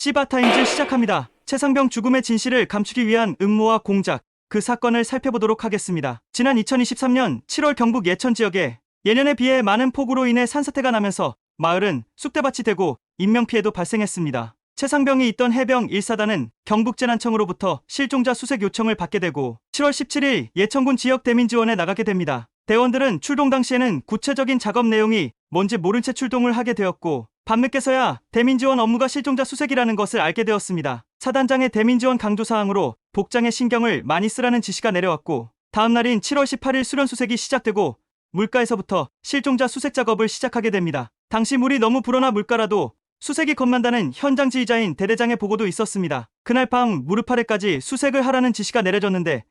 시바타임즈 시작합니다. 최상병 죽음의 진실을 감추기 위한 음모와 공작, 그 사건을 살펴보도록 하겠습니다. 지난 2023년 7월 경북 예천 지역에 예년에 비해 많은 폭우로 인해 산사태가 나면서 마을은 쑥대밭이 되고 인명피해도 발생했습니다. 최상병이 있던 해병 1사단은 경북재난청으로부터 실종자 수색 요청을 받게 되고 7월 17일 예천군 지역 대민지원에 나가게 됩니다. 대원들은 출동 당시에는 구체적인 작업 내용이 뭔지 모른 채 출동을 하게 되었고 밤늦게서야 대민지원 업무가 실종자 수색이라는 것을 알게 되었습니다. 사단장의 대민지원 강조사항으로 복장에 신경을 많이 쓰라는 지시가 내려왔고 다음 날인 7월 18일 수련 수색이 시작되고 물가에서부터 실종자 수색 작업을 시작하게 됩니다. 당시 물이 너무 불어나 물가라도 수색이 겁난다는 현장 지휘자인 대대장의 보고도 있었습니다. 그날 밤 무릎 아래까지 수색을 하라는 지시가 내려졌는데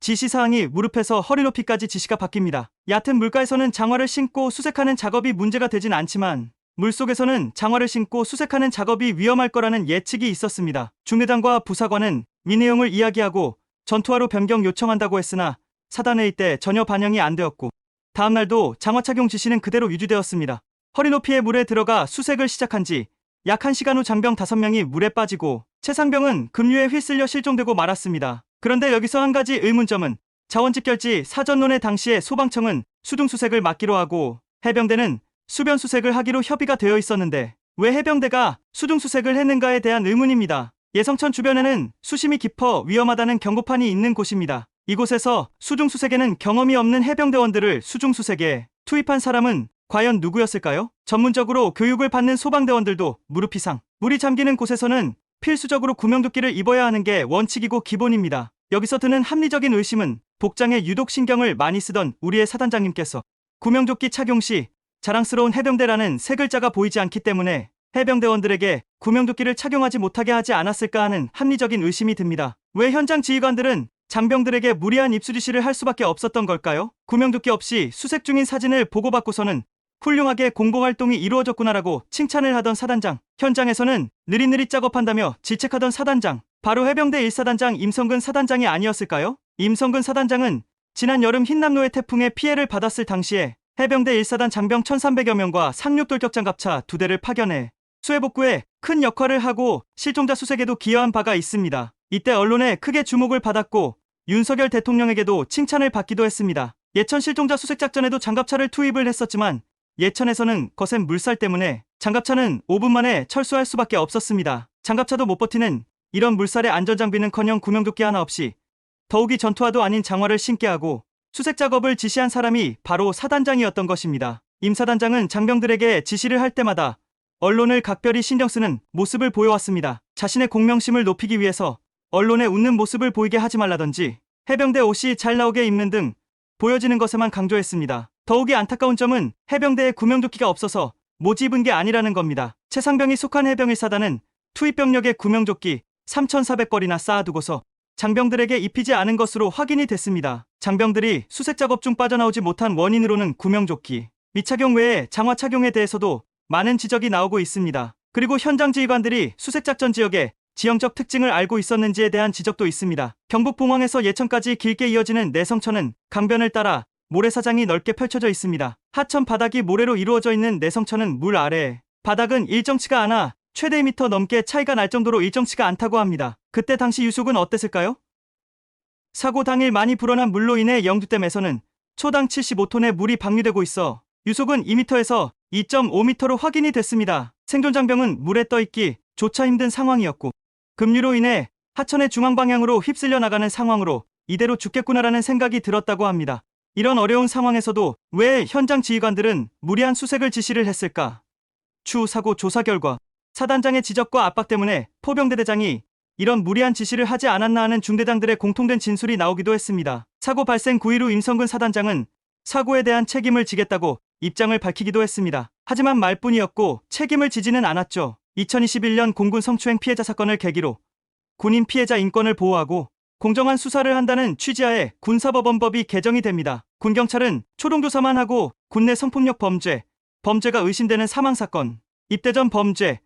지시사항이 무릎에서 허리 높이까지 지시가 바뀝니다. 얕은 물가에서는 장화를 신고 수색하는 작업이 문제가 되진 않지만 물속에서는 장화를 신고 수색하는 작업이 위험할 거라는 예측이 있었습니다. 중대장과 부사관은 이 내용을 이야기하고 전투화로 변경 요청한다고 했으나 사단회의 때 전혀 반영이 안 되었고 다음날도 장화 착용 지시는 그대로 유지되었습니다. 허리 높이의 물에 들어가 수색을 시작한 지 약 1시간 후 장병 5명이 물에 빠지고 최상병은 급류에 휩쓸려 실종되고 말았습니다. 그런데 여기서 한 가지 의문점은 자원집결지 사전론의 당시에 소방청은 수중수색을 맡기로 하고 해병대는 수변수색을 하기로 협의가 되어 있었는데 왜 해병대가 수중수색을 했는가에 대한 의문입니다. 예성천 주변에는 수심이 깊어 위험하다는 경고판이 있는 곳입니다. 이곳에서 수중수색에는 경험이 없는 해병대원들을 수중수색에 투입한 사람은 과연 누구였을까요? 전문적으로 교육을 받는 소방대원들도 무릎 이상, 물이 잠기는 곳에서는 필수적으로 구명조끼를 입어야 하는 게 원칙이고 기본입니다. 여기서 드는 합리적인 의심은 복장에 유독 신경을 많이 쓰던 우리의 사단장님께서 구명조끼 착용 시 자랑스러운 해병대라는 세 글자가 보이지 않기 때문에 해병대원들에게 구명조끼를 착용하지 못하게 하지 않았을까 하는 합리적인 의심이 듭니다. 왜 현장 지휘관들은 장병들에게 무리한 입수 지시를 할 수밖에 없었던 걸까요? 구명조끼 없이 수색 중인 사진을 보고받고서는 훌륭하게 공보활동이 이루어졌구나라고 칭찬을 하던 사단장, 현장에서는 느릿느릿 작업한다며 질책하던 사단장, 바로 해병대 1사단장 임성근 사단장이 아니었을까요? 임성근 사단장은 지난 여름 흰남노의 태풍에 피해를 받았을 당시에 해병대 1사단 장병 1300여 명과 상륙돌격장갑차 2대를 파견해 수해복구에 큰 역할을 하고 실종자 수색에도 기여한 바가 있습니다. 이때 언론에 크게 주목을 받았고 윤석열 대통령에게도 칭찬을 받기도 했습니다. 예천 실종자 수색작전에도 장갑차를 투입을 했었지만 예천에서는 거센 물살 때문에 장갑차는 5분 만에 철수할 수밖에 없었습니다. 장갑차도 못 버티는 이런 물살에 안전장비는커녕 구명조끼 하나 없이 더욱이 전투화도 아닌 장화를 신게 하고 수색 작업을 지시한 사람이 바로 사단장이었던 것입니다. 임 사단장은 장병들에게 지시를 할 때마다 언론을 각별히 신경 쓰는 모습을 보여왔습니다. 자신의 공명심을 높이기 위해서 언론에 웃는 모습을 보이게 하지 말라든지 해병대 옷이 잘 나오게 입는 등 보여지는 것에만 강조했습니다. 더욱이 안타까운 점은 해병대에 구명조끼가 없어서 못 입은 게 아니라는 겁니다. 최상병이 속한 해병 1사단은 투입병력에 구명조끼 3,400벌이나 쌓아두고서 장병들에게 입히지 않은 것으로 확인이 됐습니다. 장병들이 수색 작업 중 빠져나오지 못한 원인으로는 구명조끼 미착용 외에 장화 착용에 대해서도 많은 지적이 나오고 있습니다. 그리고 현장 지휘관들이 수색작전 지역의 지형적 특징을 알고 있었는지에 대한 지적도 있습니다. 경북 봉황에서 예천까지 길게 이어지는 내성천은 강변을 따라 모래사장이 넓게 펼쳐져 있습니다. 하천 바닥이 모래로 이루어져 있는 내성천은 물 아래에 바닥은 일정치가 않아 최대 2m 넘게 차이가 날 정도로 일정치가 않다고 합니다. 그때 당시 유속은 어땠을까요? 사고 당일 많이 불어난 물로 인해 영두댐에서는 초당 75톤의 물이 방류되고 있어 유속은 2m에서 2.5m로 확인이 됐습니다. 생존 장병은 물에 떠있기 조차 힘든 상황이었고 급류로 인해 하천의 중앙방향으로 휩쓸려 나가는 상황으로 이대로 죽겠구나라는 생각이 들었다고 합니다. 이런 어려운 상황에서도 왜 현장 지휘관들은 무리한 수색을 지시를 했을까? 추후 사고 조사 결과 사단장의 지적과 압박 때문에 포병대대장이 이런 무리한 지시를 하지 않았나 하는 중대장들의 공통된 진술이 나오기도 했습니다. 사고 발생 9일 후 임성근 사단장은 사고에 대한 책임을 지겠다고 입장을 밝히기도 했습니다. 하지만 말뿐이었고 책임을 지지는 않았죠. 2021년 공군 성추행 피해자 사건을 계기로 군인 피해자 인권을 보호하고 공정한 수사를 한다는 취지하에 군사법원법이 개정이 됩니다. 군경찰은 초동조사만 하고 군내 성폭력 범죄가 의심되는 사망사건, 입대 전 범죄에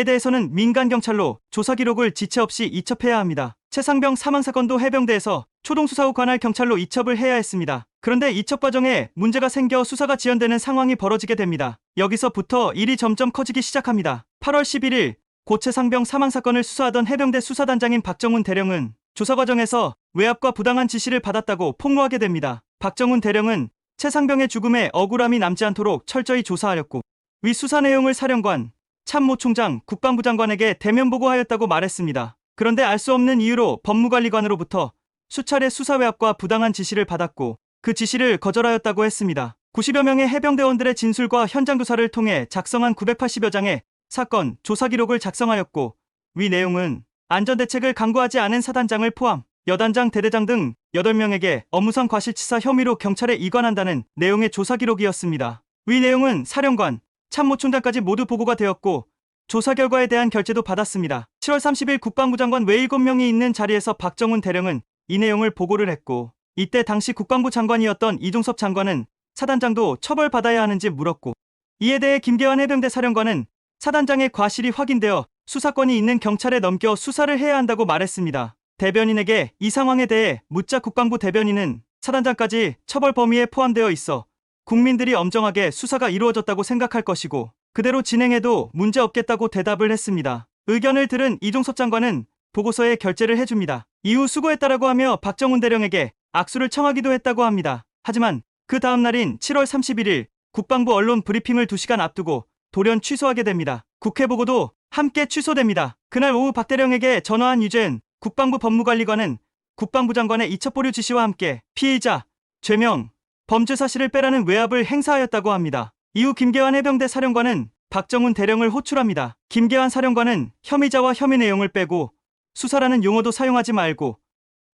대해서는 민간경찰로 조사 기록을 지체 없이 이첩해야 합니다. 최상병 사망사건도 해병대에서 초동수사 후 관할 경찰로 이첩을 해야 했습니다. 그런데 이첩 과정에 문제가 생겨 수사가 지연되는 상황이 벌어지게 됩니다. 여기서부터 일이 점점 커지기 시작합니다. 8월 11일 고 최상병 사망 사건을 수사하던 해병대 수사단장인 박정훈 대령은 조사 과정에서 외압과 부당한 지시를 받았다고 폭로하게 됩니다. 박정훈 대령은 최상병의 죽음에 억울함이 남지 않도록 철저히 조사하였고 위 수사 내용을 사령관, 참모총장, 국방부 장관에게 대면 보고하였다고 말했습니다. 그런데 알 수 없는 이유로 법무관리관으로부터 수차례 수사 외압과 부당한 지시를 받았고 그 지시를 거절하였다고 했습니다. 90여 명의 해병대원들의 진술과 현장 조사를 통해 작성한 980여 장의 사건 조사 기록을 작성하였고 위 내용은 안전대책을 강구하지 않은 사단장을 포함 여단장, 대대장 등 8명에게 업무상 과실치사 혐의로 경찰에 이관한다는 내용의 조사 기록이었습니다. 위 내용은 사령관, 참모총장까지 모두 보고가 되었고 조사 결과에 대한 결재도 받았습니다. 7월 30일 국방부 장관 외 7명이 있는 자리에서 박정훈 대령은 이 내용을 보고를 했고 이때 당시 국방부 장관이었던 이종섭 장관은 사단장도 처벌받아야 하는지 물었고 이에 대해 김계환 해병대 사령관은 사단장의 과실이 확인되어 수사권이 있는 경찰에 넘겨 수사를 해야 한다고 말했습니다. 대변인에게 이 상황에 대해 묻자 국방부 대변인은 사단장까지 처벌 범위에 포함되어 있어 국민들이 엄정하게 수사가 이루어졌다고 생각할 것이고 그대로 진행해도 문제 없겠다고 대답을 했습니다. 의견을 들은 이종섭 장관은 보고서에 결재를 해줍니다. 이후 수고했다라고 하며 박정훈 대령에게 악수를 청하기도 했다고 합니다. 하지만 그 다음 날인 7월 31일 국방부 언론 브리핑을 2시간 앞두고 돌연 취소하게 됩니다. 국회 보고도 함께 취소됩니다. 그날 오후 박 대령에게 전화한 유재은 국방부 법무관리관은 국방부 장관의 이첩보류 지시와 함께 피의자, 죄명, 범죄 사실을 빼라는 외압을 행사하였다고 합니다. 이후 김계환 해병대 사령관은 박정훈 대령을 호출합니다. 김계환 사령관은 혐의자와 혐의 내용을 빼고 수사라는 용어도 사용하지 말고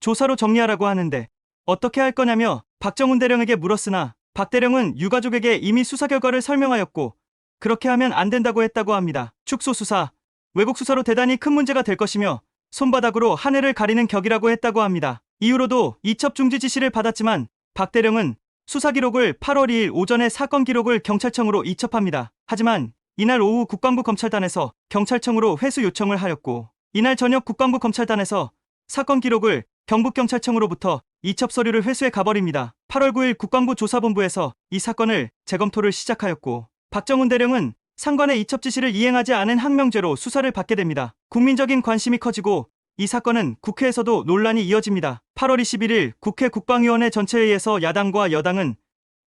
조사로 정리하라고 하는데 어떻게 할 거냐며 박정훈 대령에게 물었으나 박 대령은 유가족에게 이미 수사 결과를 설명하였고 그렇게 하면 안 된다고 했다고 합니다. 축소 수사, 왜곡 수사로 대단히 큰 문제가 될 것이며 손바닥으로 하늘을 가리는 격이라고 했다고 합니다. 이후로도 이첩 중지 지시를 받았지만 박 대령은 수사 기록을 8월 2일 오전에 사건 기록을 경찰청으로 이첩합니다. 하지만 이날 오후 국방부 검찰단에서 경찰청으로 회수 요청을 하였고 이날 저녁 국방부 검찰단에서 사건 기록을 경북경찰청으로부터 이첩 서류를 회수해 가버립니다. 8월 9일 국방부 조사본부에서 이 사건을 재검토를 시작하였고 박정훈 대령은 상관의 이첩 지시를 이행하지 않은 항명죄로 수사를 받게 됩니다. 국민적인 관심이 커지고 이 사건은 국회에서도 논란이 이어집니다. 8월 21일 국회 국방위원회 전체회의에서 야당과 여당은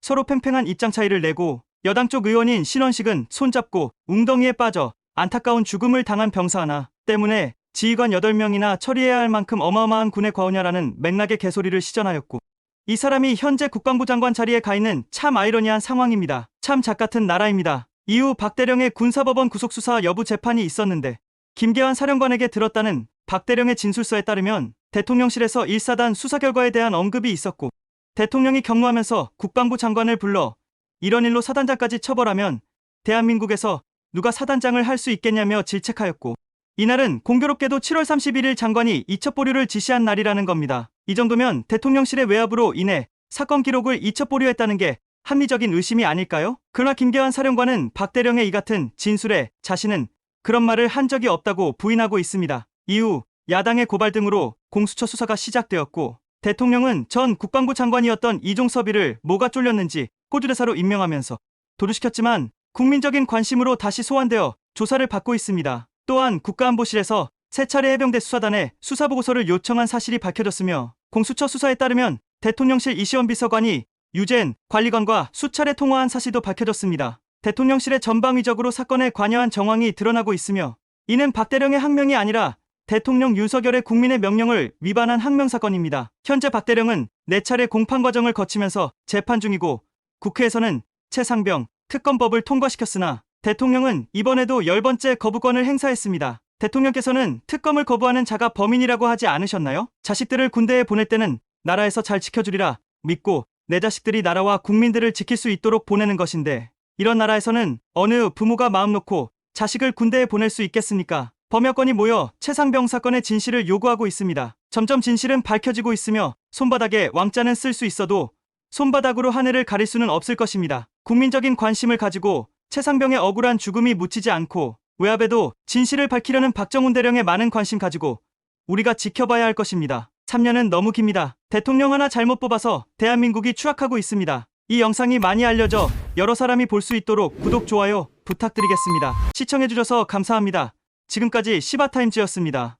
서로 팽팽한 입장 차이를 내고 여당 쪽 의원인 신원식은 손잡고 웅덩이에 빠져 안타까운 죽음을 당한 병사 하나 때문에 지휘관 8명이나 처리해야 할 만큼 어마어마한 군의 과오냐라는 맥락의 개소리를 시전하였고 이 사람이 현재 국방부 장관 자리에 가 있는 참 아이러니한 상황입니다. 참 작같은 나라입니다. 이후 박 대령의 군사법원 구속수사 여부 재판이 있었는데 김계환 사령관에게 들었다는 박 대령의 진술서에 따르면 대통령실에서 1사단 수사 결과에 대한 언급이 있었고 대통령이 경로하면서 국방부 장관을 불러 이런 일로 사단장까지 처벌하면 대한민국에서 누가 사단장을 할 수 있겠냐며 질책하였고 이날은 공교롭게도 7월 31일 장관이 이첩보류를 지시한 날이라는 겁니다. 이 정도면 대통령실의 외압으로 인해 사건 기록을 이첩보류했다는 게 합리적인 의심이 아닐까요? 그러나 김계환 사령관은 박 대령의 이 같은 진술에 자신은 그런 말을 한 적이 없다고 부인하고 있습니다. 이후 야당의 고발 등으로 공수처 수사가 시작되었고 대통령은 전 국방부 장관이었던 이종섭이를 뭐가 쫄렸는지 호주대사로 임명하면서 도주시켰지만 국민적인 관심으로 다시 소환되어 조사를 받고 있습니다. 또한 국가안보실에서 세 차례 해병대 수사단에 수사보고서를 요청한 사실이 밝혀졌으며 공수처 수사에 따르면 대통령실 이시원 비서관이 유재은 관리관과 수차례 통화한 사실도 밝혀졌습니다. 대통령실의 전방위적으로 사건에 관여한 정황이 드러나고 있으며 이는 박 대령의 항명이 아니라 대통령 윤석열의 국민의 명령을 위반한 항명사건입니다. 현재 박 대령은 4차례 공판 과정을 거치면서 재판 중이고 국회에서는 최상병 특검법을 통과시켰으나 대통령은 이번에도 10번째 거부권을 행사했습니다. 대통령께서는 특검을 거부하는 자가 범인이라고 하지 않으셨나요? 자식들을 군대에 보낼 때는 나라에서 잘 지켜주리라 믿고 내 자식들이 나라와 국민들을 지킬 수 있도록 보내는 것인데 이런 나라에서는 어느 부모가 마음 놓고 자식을 군대에 보낼 수 있겠습니까? 범여권이 모여 최상병 사건의 진실을 요구하고 있습니다. 점점 진실은 밝혀지고 있으며 손바닥에 왕자는 쓸 수 있어도 손바닥으로 하늘을 가릴 수는 없을 것입니다. 국민적인 관심을 가지고 최상병의 억울한 죽음이 묻히지 않고 외압에도 진실을 밝히려는 박정훈 대령의 많은 관심 가지고 우리가 지켜봐야 할 것입니다. 3년은 너무 깁니다. 대통령 하나 잘못 뽑아서 대한민국이 추락하고 있습니다. 이 영상이 많이 알려져 여러 사람이 볼 수 있도록 구독, 좋아요 부탁드리겠습니다. 시청해주셔서 감사합니다. 지금까지 시바타임즈였습니다.